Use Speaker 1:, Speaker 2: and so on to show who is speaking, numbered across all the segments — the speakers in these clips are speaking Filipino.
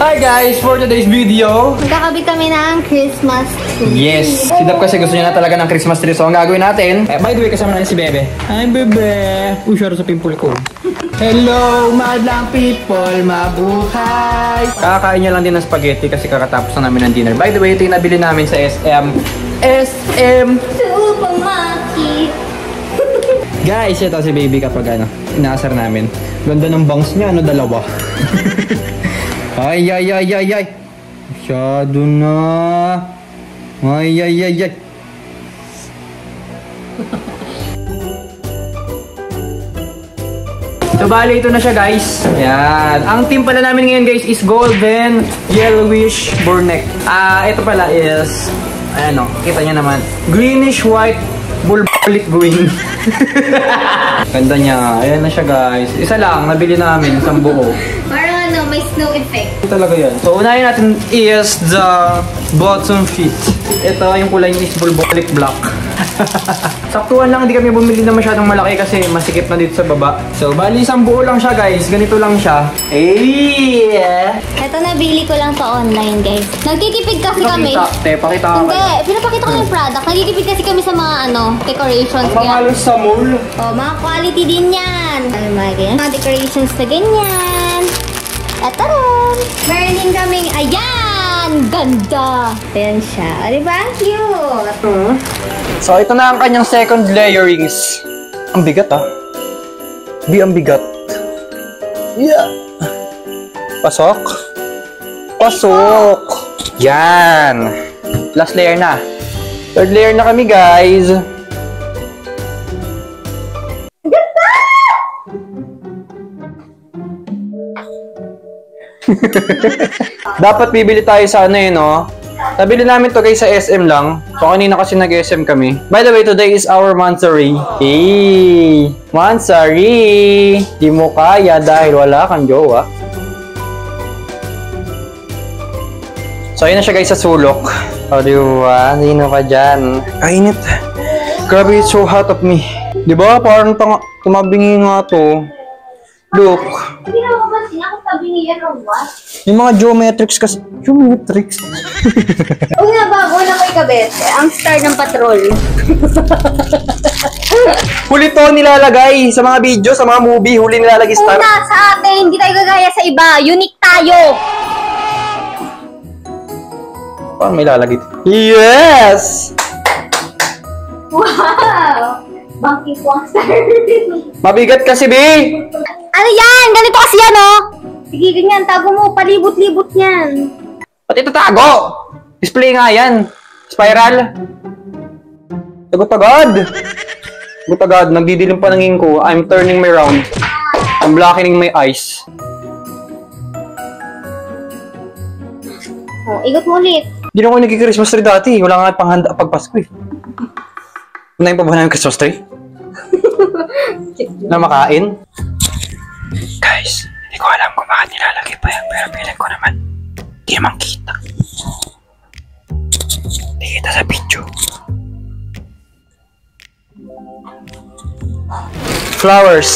Speaker 1: Hi guys! For today's video,
Speaker 2: magkakabit kami ng Christmas tree.
Speaker 1: Yes! Si Dap kasi gusto niya na talaga ng Christmas tree. So ang gagawin natin, by the way kasama natin si Bebe. Hi Bebe! Uy, share sa pimple ko. Hello madlang people, mabuhay! Kakakain niya lang din ng spaghetti kasi kakatapos na namin ng dinner. By the way, ito yung nabili namin sa SM.
Speaker 2: Supermarket!
Speaker 1: Guys, ito si Baby kapag inaasar namin. Ganda ng bangs niya, dalawa. Ay. Masyado na. Ay. So, bali, ito na siya, guys. Ayan. Ang team pala namin ngayon, guys, is golden, yellowish, burnek. Ito pala is, kita niya naman, greenish, white, bulbulit green. Ganda niya. Ayan na siya, guys. Isa lang, nabili namin, isang buo.
Speaker 2: May snow effect.
Speaker 1: Talaga yan. So, unahin natin is the bottom fit. Ito, yung kulay niya is bulbulit black. Saktuhan lang, hindi kami bumili na masyadong malaki kasi masikip na dito sa baba. So, bali isang buo lang siya, guys. Ganito lang siya.
Speaker 2: Ito, nabili ko lang sa online, guys. Nagtitipid kasi kami.
Speaker 1: Pakita ka.
Speaker 2: Hindi, pinapakita ko yung product. Nagtitipid kasi kami sa mga, decorations.
Speaker 1: Ang halos sa mall.
Speaker 2: Oh, mga quality din yan. Mga decorations na ganyan. At taran! Meron din kaming, ayan! Ganda! Ayan siya. O, diba? Cute!
Speaker 1: So, ito na ang kanyang second layerings. Ang bigat, ang bigat. Yeah! Pasok. Yan! Last layer na. Third layer na kami, guys. Dapat bibili tayo sa Nabili namin to guys sa SM lang. So kanina kasi nag-SM kami. By the way, today is our Mansari. Hey! Mansari! Di mo kaya dahil wala kang jowa. So ayun na siya guys sa sulok. O diba? Sino ka dyan? Kainit. Grabe, it's so hot of me. Diba? Parang tumabingi nga to. Look.
Speaker 2: Hindi na ako ba sinakatabi yan or what?
Speaker 1: Yung mga geometrics kasi. Geometrics?
Speaker 2: Huwag na bago na may kabit. Ang star ng patrol.
Speaker 1: Huli to nilalagay sa mga video, sa mga movie. Huli nilalagay star.
Speaker 2: Una sa atin, hindi tayo gagaya sa iba. Unique tayo.
Speaker 1: Parang may lalagay. Yes!
Speaker 2: Wow! Bangking po ang star.
Speaker 1: Mabigat kasi, B!
Speaker 2: Ano yan? Ganito kasi yan, Sige, ganyan. Tago mo. Palibot-libot yan.
Speaker 1: Ba't ito tago? Display nga yan. Spiral. Tagot-agad. Tagot-agad. Nagdidilim pa ng ko. I'm turning my round. I'm blackening my eyes.
Speaker 2: Oh, ikot mo ulit.
Speaker 1: Hindi na ako nag-Christmas tree dati. Wala nga panghanda pag Pasko eh. Unahin pa ba namin Christmas tree? Na makain? Guys, hindi ko alam kung bakit nilalagay pa yan. Pero feeling ko naman, hindi naman kita. Hindi kita sa video. Flowers.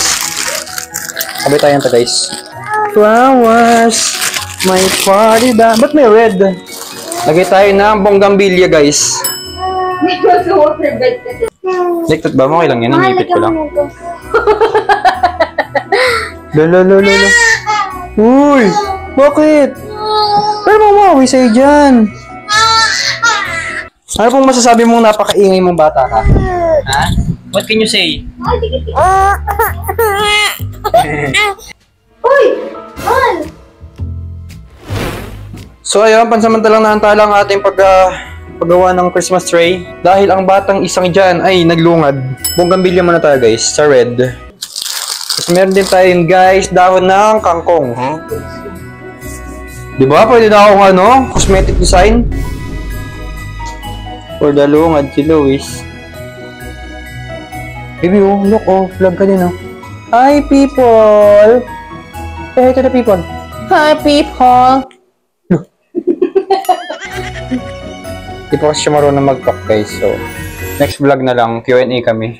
Speaker 1: Sabi tayo ito guys. Flowers. May party da. Ba't may red? Lagay tayo ng bonggambilya guys.
Speaker 2: May water bed kasi.
Speaker 1: Liktot ba mo? Okay lang yan. Inipit ko lang. Lolo. Uy! Bakit? Pero mamawi sa'yo dyan. Ano pong masasabi mong napakaingay mong bata ka? Ha? What can you say?
Speaker 2: Uy! Man!
Speaker 1: So ayun, pansamantalang naantala ang ating paggawa ng Christmas tree. Dahil ang batang isang dyan ay naglungad. Bonggambilya muna tayo guys, sa red. Tapos meron din tayo guys, dahon ng kangkong. Diba? Pwede na akong cosmetic design. For the lungad si Luis. Baby, look, vlog ka din, Hi, people! Say hi to the people. Hi, people! Di pa kasi siya marunong mag-talk, guys. So, next vlog na lang, Q&A kami.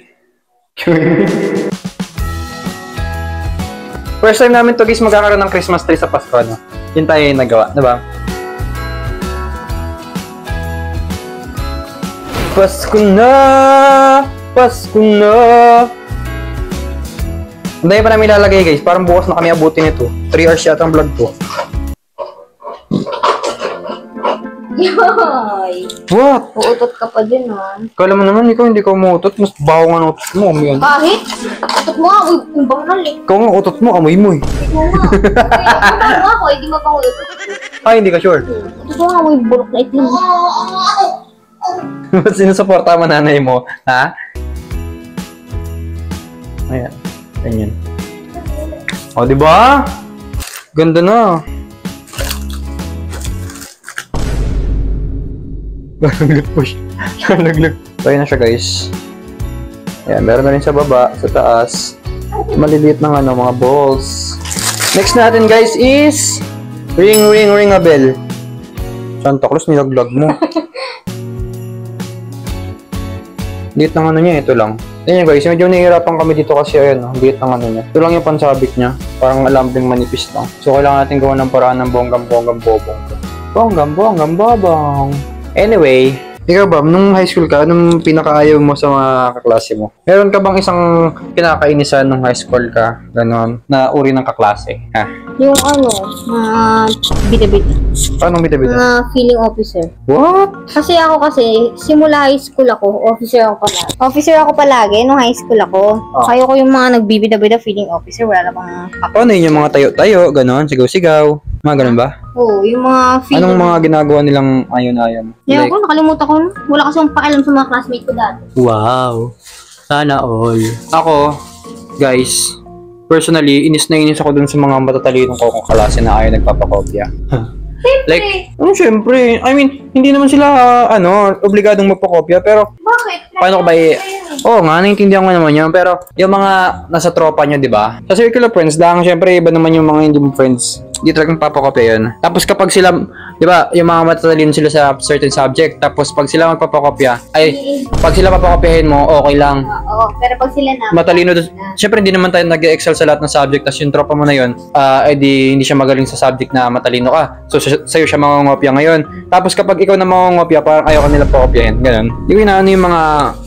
Speaker 1: First time namin to guys magkakaroon ng Christmas tree sa Pasko, no? Yun tayo yung nagawa, diba? Pasko na! Pasko na! Ang dami pa namin ilalagay guys, parang bukas na kami abutin ito. 3 hours yata ang vlog ko.
Speaker 2: Yoy!
Speaker 1: What?
Speaker 2: Uutot ka pa din, ha?
Speaker 1: Kala mo naman, ikaw hindi ka umutot. Mas baho nga ng utot mo, amoy yan.
Speaker 2: Kahit? Utot mo nga, yung bangal eh.
Speaker 1: Ikaw nga, utot mo, amoy mo eh.
Speaker 2: Ito nga. Ang bango ako, hindi mo pang utot.
Speaker 1: Ay, hindi ka sure.
Speaker 2: Utot mo nga, may bulok na itlog.
Speaker 1: Sinusuporta mo nanay mo, ha? Ayan, ganyan. O, diba? Ganda na. Nalaglag po siya. Nalaglag. So, ayun na siya guys. Ayan, meron na rin sa baba, sa taas. Maliliit ng ano, mga balls. Next natin guys is ring a bell. Santa Claus, nilaglag mo. Liit ng ano niya, ito lang. Ayan guys, medyo nahihirapan kami dito kasi ayan, liit ng ano niya. Ito lang yung pansabik niya. Parang alambing manipis lang. So, kailangan natin gawa ng paraan ng bonggam-bonggam bobong. Bonggam-bonggam bobong. Anyway, ikaw ba, nung high school ka, anong pinakaayaw mo sa mga kaklase mo? Meron ka bang isang pinakainisan nung high school ka, ganon, na uri ng kaklase? Ha?
Speaker 2: Yung ano, bida-bida.
Speaker 1: Paano bida-bida?
Speaker 2: Feeling officer.
Speaker 1: What?
Speaker 2: Kasi ako simula high school ako, officer ako palagi. Officer ako palagi nung high school ako.
Speaker 1: Oh.
Speaker 2: Ayoko yung mga nagbibida-bida feeling officer, wala na pang
Speaker 1: Ano yun yung mga tayo-tayo, ganon, sigaw-sigaw? Mga ganon ba?
Speaker 2: Oo, yung mga feeling...
Speaker 1: Anong mga ginagawa nilang ayon-ayon?
Speaker 2: Like, ako, nakalimutan ko. Wala kasi akong pakialam sa mga classmate ko dati.
Speaker 1: Wow. Sana all. Ako, guys, personally, inis na inis ako dun sa mga matatalinong ko kung klase na ayaw nagpapakopya. Like, syempre. I mean, hindi naman sila, obligadong magpakopya, pero...
Speaker 2: Bakit?
Speaker 1: Paano ko ba Oo nga, naiintindihan ko naman yun. Pero, yung mga nasa tropa nyo, di ba? Sa circle of friends lang, syempre, iba naman yung mga hindi mo friends. Hindi talagang papakopya yun. Tapos kapag sila, di ba, yung mga matatalino sila sa certain subject, tapos pag sila magpapakopya, pag sila papakopyahin mo, okay lang.
Speaker 2: Oo, pero pag sila na...
Speaker 1: Matalino doon. Syempre, hindi naman tayo nag-excel sa lahat ng subject, tapos yung tropa mo na yun, hindi siya magaling sa subject na matalino ka. So, sa'yo siya mangungopya ngayon. Tapos kapag ikaw na mangungopya, parang ayaw ka nila pakopyahin. Ganun. Hindi ko inaano yung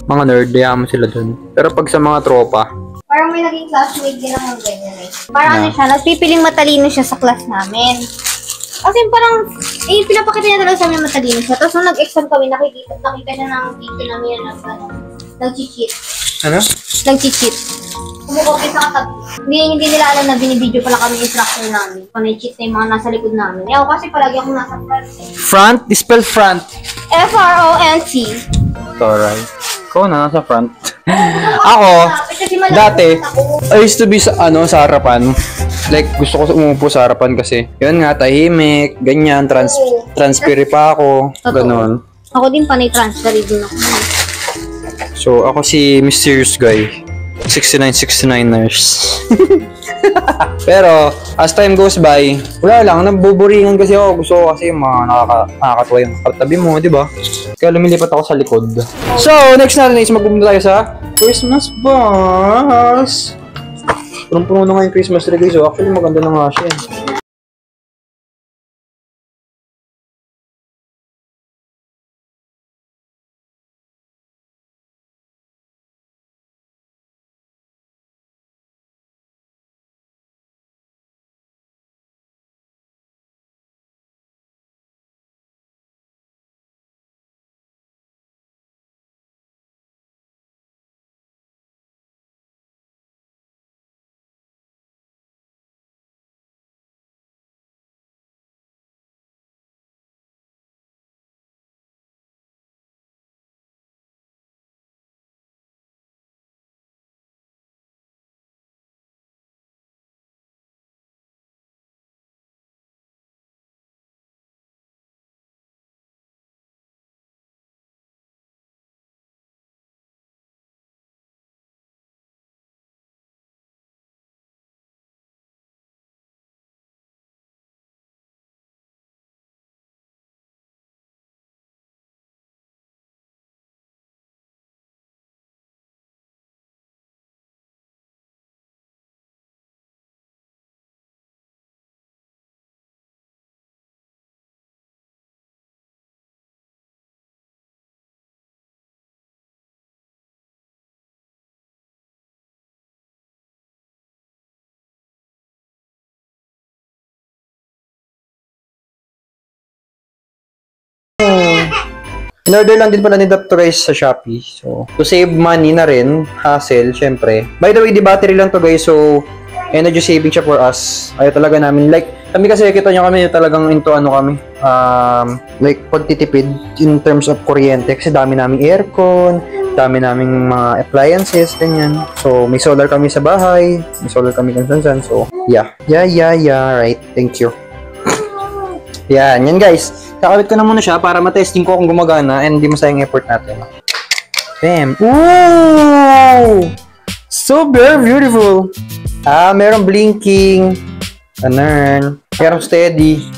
Speaker 1: mga nerd, hayaan mo sila doon. Pero pag sa mga tropa,
Speaker 2: parang may naging classmate din akong ganyan eh. Parang ano siya, nagpipiling matalino siya sa class namin. Kasi parang, pinapakita niya talaga sa amin matalino siya. Tapos nung nag-exam kami, nakita siya ng teacher namin na nag-cheat.
Speaker 1: Ano?
Speaker 2: Nag-cheat. Kumukopya sa katabi. Hindi nila alam na binibideo pala kami instructor namin. Kung na-cheat na yung mga nasa likod namin. Eh, ako kasi palagi ako nasa front eh.
Speaker 1: Front? Spell front.
Speaker 2: F-R-O-N-C.
Speaker 1: Alright. Ikaw na, nasa front. Ako, dati, I used to be sa harapan. Like, gusto ko umupo sa harapan kasi, yun nga, tahimik, ganyan, transpiri pa ako, ganon.
Speaker 2: Ako din panay transfer din ako.
Speaker 1: So, ako si Mysterious Guy. 6969ers. Pero, as time goes by, wala lang, nabuburingan kasi ako. Gusto ko kasi yung mga nakakatuwa yung katabi mo, di ba? Kaya lumilipat ako sa likod. So, next natin is magpupunta tayo sa Christmas box. Punong-puno na nga yung Christmas tree guys. So, actually, maganda na nga siya. In-order lang din pala ni Dap to guys sa Shopee. So, to save money na rin, hassle, syempre. By the way, di battery lang to guys, so energy saving siya for us. Ayaw talaga namin. Like, kami kasi kita nyo kami talagang into ano kami. Like, pagtitipid in terms of kuryente. Kasi dami naming aircon, dami naming mga appliances, ganyan. So, may solar kami sa bahay. May solar kami kung saan. So, yeah. Yeah. Right. Thank you. Yan guys. Kakawit ko na muna siya para matesting ko kung gumagana and hindi masayang effort natin. Bam! Ooh! So very beautiful! Merong blinking. Ganun. Merong steady.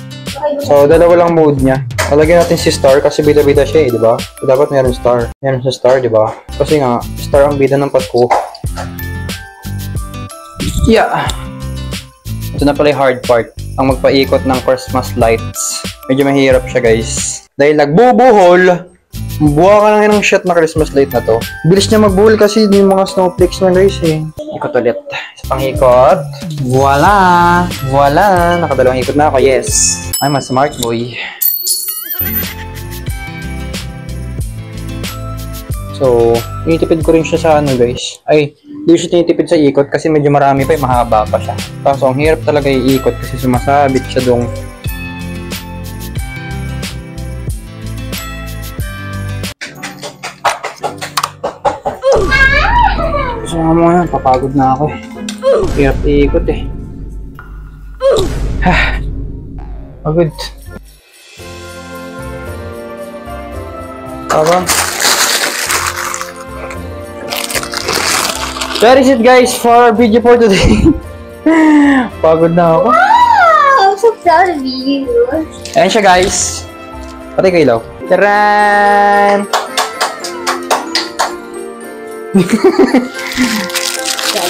Speaker 1: So, dalawa lang mode niya. Talagyan natin si star kasi bida-bida siya di ba? So, dapat meron star. Meron sa star, di ba? Kasi nga, star ang bida ng Pasko. Yeah! Ito na pala yung hard part. Ang magpaikot ng Christmas lights. Medyo mahirap siya guys. Dahil nagbubuhol, buha ka lang ng shot na Christmas light na to. Bilis niya magbuhol kasi yung mga snowflakes na guys eh. Ikot ulit. Sa pang-ikot. Voila! Nakadalawang ikot na ako. Yes! I'm a smart boy. So, tinitipid ko rin siya sa ano guys. Ay, hindi siya tinitipid sa ikot kasi medyo marami pa mahaba pa siya. Tapos ang hirap talaga iikot kasi sumasabit siya dong. So nga papagod na ako eh. Hirap iikot eh. Pagod. Tama. That is it guys for our video for today. Pagod na ako.
Speaker 2: Wow! I'm so proud of you.
Speaker 1: Ayan siya guys. Patay ko ilaw. Taran!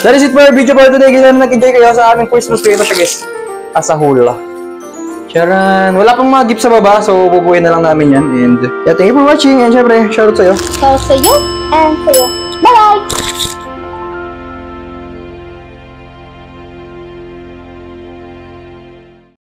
Speaker 1: That is it for our video for today. Kaya nag-enjoy kayo sa aming Christmas tree. Ito siya guys. As a whole. Charan! Wala pang mga gift sa baba, so bubuhin na lang namin yan. And yeah, thank you for watching. And syempre, shoutout sa'yo.
Speaker 2: So, sa'yo and sa'yo. Bye!